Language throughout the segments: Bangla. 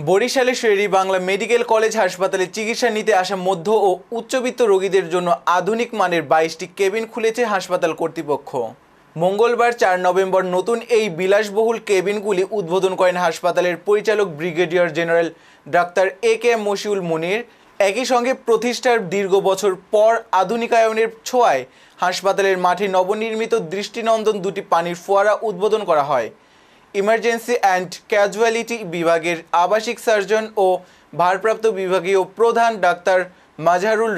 বরিশালের শের-ই-বাংলা মেডিকেল কলেজ হাসপাতালে চিকিৎসা নিতে আসা মধ্য ও উচ্চবিত্ত রোগীদের জন্য আধুনিক মানের 22টি কেবিন খুলেছে হাসপাতাল কর্তৃপক্ষ। মঙ্গলবার 4 নভেম্বর নতুন এই বিলাসবহুল কেবিনগুলি উদ্বোধন করেন হাসপাতালের পরিচালক ব্রিগেডিয়ার জেনারেল ডাক্তার এ.কে মশিউল মুনির। একই সঙ্গে প্রতিষ্ঠার দীর্ঘ বছর পর আধুনিকায়নের ছোঁয়ায় হাসপাতালের মাঠে নবনির্মিত দৃষ্টিনন্দন দুটি পানির ফোয়ারা উদ্বোধন করা হয়। ইমার্জেন্সি অ্যান্ড ক্যাজুয়ালিটি বিভাগের আবাসিক সার্জন ও ভারপ্রাপ্ত বিভাগীয় প্রধান ডাক্তার মাজহারুল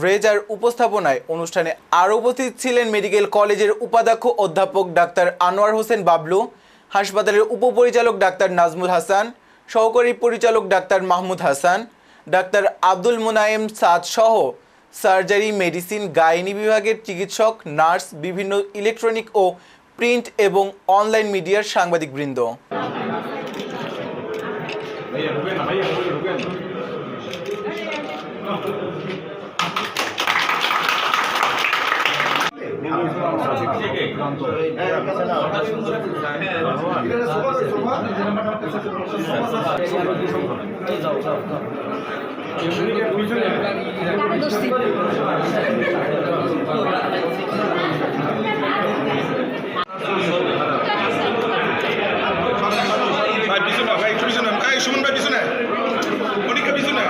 রেজার উপস্থাপনায় অনুষ্ঠানে আরও উপস্থিত ছিলেন মেডিকেল কলেজের উপাধ্যক্ষ অধ্যাপক ডাক্তার আনোয়ার হোসেন বাবলু, হাসপাতালের উপপরিচালক ডাক্তার নাজমুল হাসান, সহকারী পরিচালক ডাক্তার মাহমুদ হাসান, ডাক্তার আব্দুল মুনায়েম সাদ সহ সার্জারি, মেডিসিন, গাইনি বিভাগের চিকিৎসক, নার্স, বিভিন্ন ইলেকট্রনিক ও প্রিন্ট এবং অনলাইন মিডিয়ার সাংবাদিকবৃন্দ। সুমন ভাই পিছনে, মনিকা পিছনে।